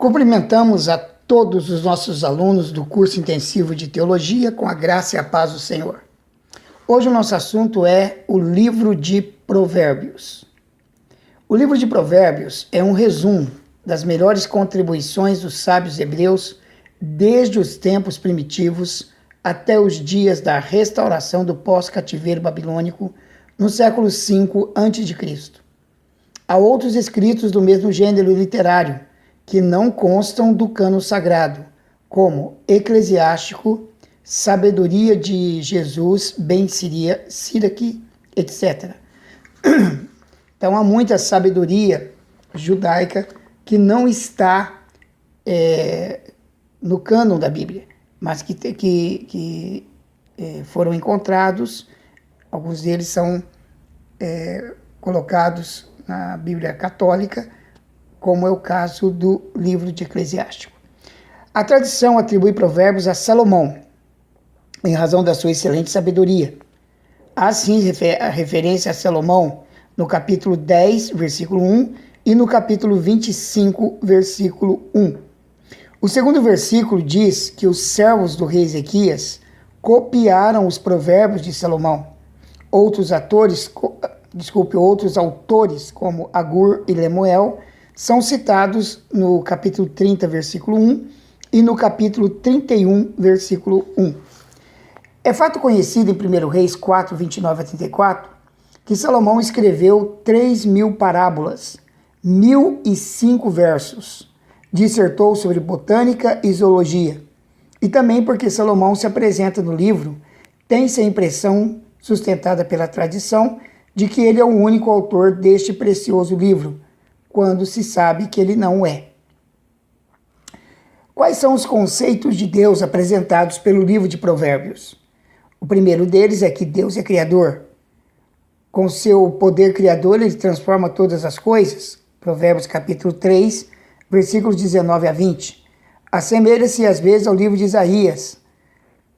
Cumprimentamos a todos os nossos alunos do curso intensivo de Teologia com a graça e a paz do Senhor. Hoje o nosso assunto é o livro de Provérbios. O livro de Provérbios é um resumo das melhores contribuições dos sábios hebreus desde os tempos primitivos até os dias da restauração do pós-cativeiro babilônico no século V a.C. Há outros escritos do mesmo gênero literário que não constam do cânon sagrado, como Eclesiástico, Sabedoria de Jesus, Ben Siraque, etc. Então há muita sabedoria judaica que não está no cânon da Bíblia, mas que foram encontrados. Alguns deles são colocados na Bíblia Católica, como é o caso do livro de Eclesiástico. A tradição atribui Provérbios a Salomão, em razão da sua excelente sabedoria. Há sim a referência a Salomão no capítulo 10, versículo 1, e no capítulo 25, versículo 1. O segundo versículo diz que os servos do rei Ezequias copiaram os provérbios de Salomão. Outros autores, como Agur e Lemuel, são citados no capítulo 30, versículo 1 e no capítulo 31, versículo 1. É fato conhecido em 1 Reis 4, 29 a 34, que Salomão escreveu 3.000 parábolas, 1.005 versos, dissertou sobre botânica e zoologia, e também porque Salomão se apresenta no livro, tem-se a impressão, sustentada pela tradição, de que ele é o único autor deste precioso livro, quando se sabe que ele não é. Quais são os conceitos de Deus apresentados pelo livro de Provérbios? O primeiro deles é que Deus é criador. Com seu poder criador, ele transforma todas as coisas. Provérbios capítulo 3, versículos 19 a 20. Assemelha-se às vezes ao livro de Isaías,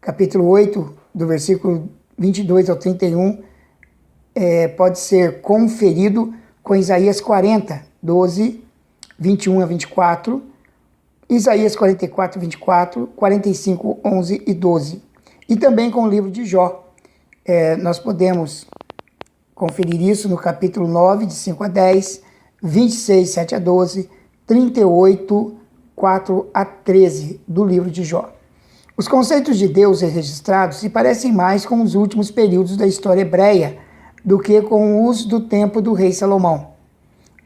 capítulo 8, do versículo 22 ao 31, pode ser conferido com Isaías 40, 12, 21 a 24, Isaías 44, 24, 45, 11 e 12. E também com o livro de Jó. Nós podemos conferir isso no capítulo 9, de 5 a 10, 26, 7 a 12, 38, 4 a 13 do livro de Jó. Os conceitos de Deus registrados se parecem mais com os últimos períodos da história hebreia do que com os do tempo do rei Salomão.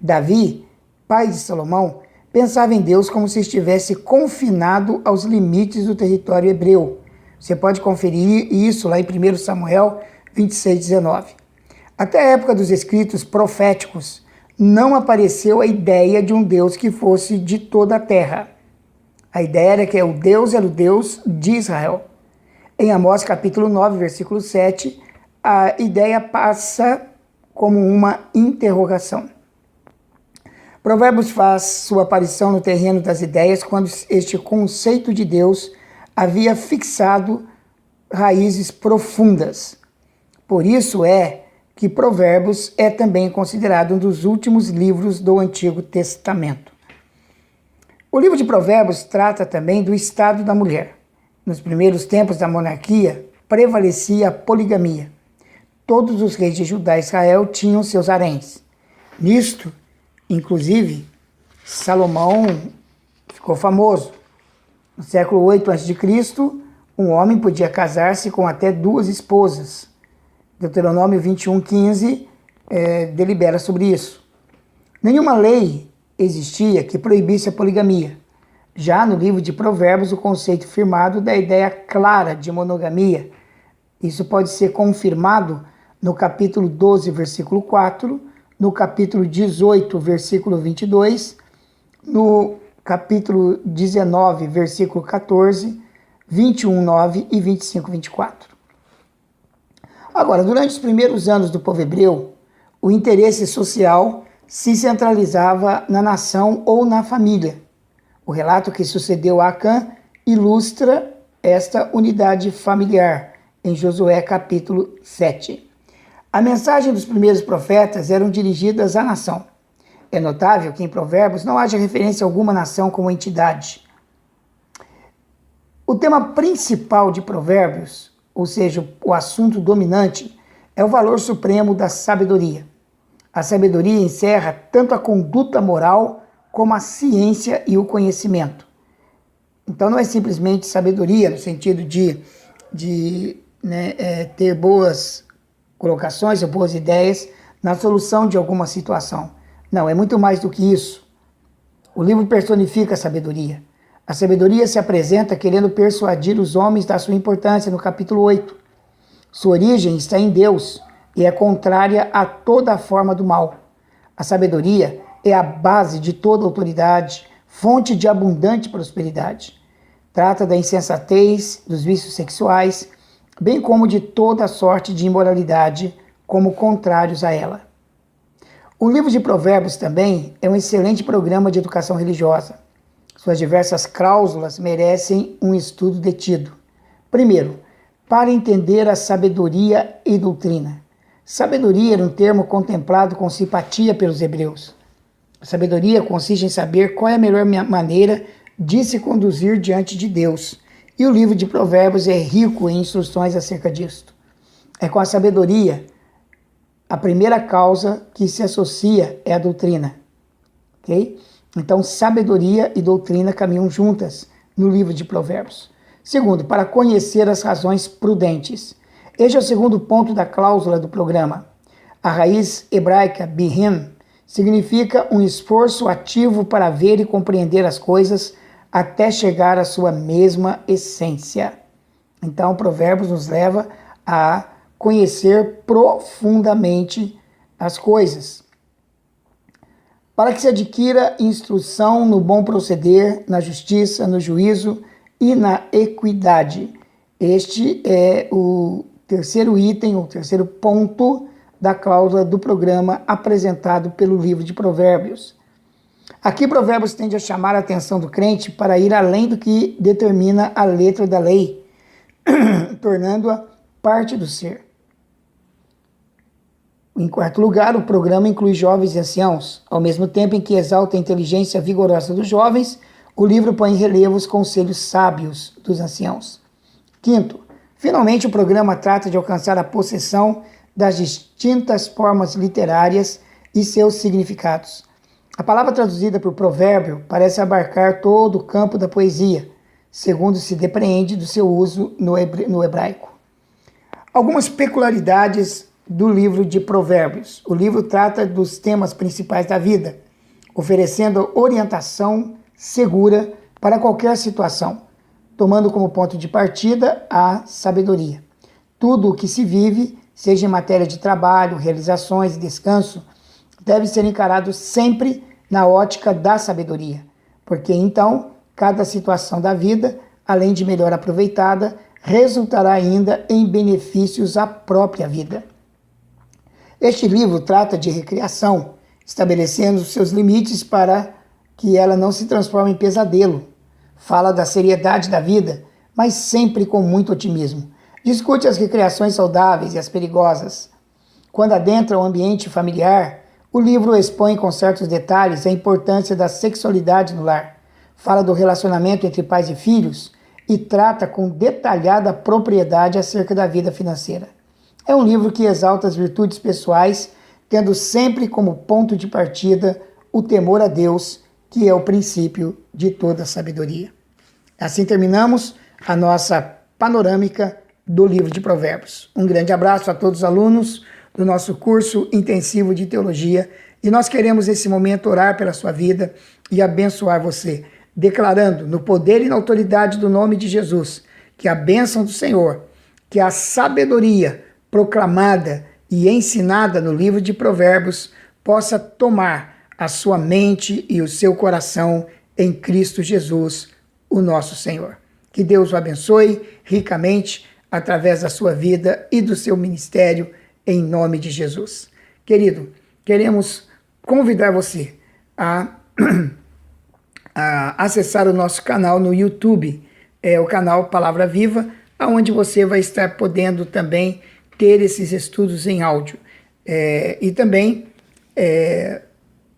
Davi, pai de Salomão, pensava em Deus como se estivesse confinado aos limites do território hebreu. Você pode conferir isso lá em 1 Samuel 26, 19. Até a época dos escritos proféticos, não apareceu a ideia de um Deus que fosse de toda a terra. A ideia era que o Deus era o Deus de Israel. Em Amós capítulo 9, versículo 7, a ideia passa como uma interrogação. Provérbios faz sua aparição no terreno das ideias quando este conceito de Deus havia fixado raízes profundas. Por isso é que Provérbios é também considerado um dos últimos livros do Antigo Testamento. O livro de Provérbios trata também do estado da mulher. Nos primeiros tempos da monarquia, prevalecia a poligamia. Todos os reis de Judá e Israel tinham seus haréns. Nisto, inclusive, Salomão ficou famoso. No século 8 a.C., um homem podia casar-se com até 2 esposas. Deuteronômio 21, 15 delibera sobre isso. Nenhuma lei existia que proibisse a poligamia. Já no livro de Provérbios, o conceito firmado da ideia clara de monogamia. Isso pode ser confirmado no capítulo 12, versículo 4, no capítulo 18, versículo 22, no capítulo 19, versículo 14, 21, 9 e 25, 24. Agora, durante os primeiros anos do povo hebreu, o interesse social se centralizava na nação ou na família. O relato que sucedeu a Acã ilustra esta unidade familiar, em Josué capítulo 7. A mensagem dos primeiros profetas eram dirigidas à nação. é notável que em Provérbios não haja referência a alguma nação como entidade. O tema principal de Provérbios, ou seja, o assunto dominante, é o valor supremo da sabedoria. A sabedoria encerra tanto a conduta moral como a ciência e o conhecimento. Então não é simplesmente sabedoria no sentido de ter boas colocações ou boas ideias na solução de alguma situação. Não, é muito mais do que isso. O livro personifica a sabedoria. A sabedoria se apresenta querendo persuadir os homens da sua importância no capítulo 8. Sua origem está em Deus e é contrária a toda a forma do mal. A sabedoria é a base de toda autoridade, fonte de abundante prosperidade. Trata da insensatez, dos vícios sexuais, bem como de toda sorte de imoralidade, como contrários a ela. O livro de Provérbios também é um excelente programa de educação religiosa. Suas diversas cláusulas merecem um estudo detido. Primeiro, para entender a sabedoria e doutrina. Sabedoria era um termo contemplado com simpatia pelos hebreus. A sabedoria consiste em saber qual é a melhor maneira de se conduzir diante de Deus. E o livro de Provérbios é rico em instruções acerca disto. É com a sabedoria, a primeira causa que se associa é a doutrina. Ok? Então, sabedoria e doutrina caminham juntas no livro de Provérbios. Segundo, para conhecer as razões prudentes. Este é o segundo ponto da cláusula do programa. A raiz hebraica bihin significa um esforço ativo para ver e compreender as coisas até chegar à sua mesma essência. Então, Provérbios nos leva a conhecer profundamente as coisas. Para que se adquira instrução no bom proceder, na justiça, no juízo e na equidade. Este é o terceiro item, o terceiro ponto da cláusula do programa apresentado pelo livro de Provérbios. Aqui Provérbios tende a chamar a atenção do crente para ir além do que determina a letra da lei, tornando-a parte do ser. Em quarto lugar, o programa inclui jovens e anciãos. Ao mesmo tempo em que exalta a inteligência vigorosa dos jovens, o livro põe em relevo os conselhos sábios dos anciãos. Quinto, finalmente o programa trata de alcançar a possessão das distintas formas literárias e seus significados. A palavra traduzida por provérbio parece abarcar todo o campo da poesia, segundo se depreende do seu uso no hebraico. Algumas peculiaridades do livro de Provérbios. O livro trata dos temas principais da vida, oferecendo orientação segura para qualquer situação, tomando como ponto de partida a sabedoria. Tudo o que se vive, seja em matéria de trabalho, realizações e descanso, deve ser encarado sempre na ótica da sabedoria, porque então cada situação da vida, além de melhor aproveitada, resultará ainda em benefícios à própria vida. Este livro trata de recreação, estabelecendo seus limites para que ela não se transforme em pesadelo. Fala da seriedade da vida, mas sempre com muito otimismo. Discute as recreações saudáveis e as perigosas. Quando adentra o ambiente familiar, o livro expõe com certos detalhes a importância da sexualidade no lar. Fala do relacionamento entre pais e filhos e trata com detalhada propriedade acerca da vida financeira. É um livro que exalta as virtudes pessoais, tendo sempre como ponto de partida o temor a Deus, que é o princípio de toda sabedoria. Assim terminamos a nossa panorâmica do livro de Provérbios. Um grande abraço a todos os alunos do nosso curso intensivo de teologia e nós queremos nesse momento orar pela sua vida e abençoar você, declarando no poder e na autoridade do nome de Jesus que a bênção do Senhor, que a sabedoria proclamada e ensinada no livro de Provérbios possa tomar a sua mente e o seu coração em Cristo Jesus, o nosso Senhor. Que Deus o abençoe ricamente através da sua vida e do seu ministério, em nome de Jesus. Querido, queremos convidar você a acessar o nosso canal no YouTube, o canal Palavra Viva, onde você vai estar podendo também ter esses estudos em áudio. E também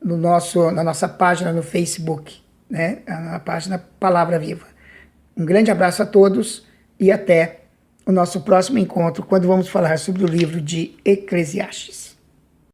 na nossa página no Facebook, né? Na página Palavra Viva. Um grande abraço a todos e até o nosso próximo encontro, quando vamos falar sobre o livro de Eclesiastes.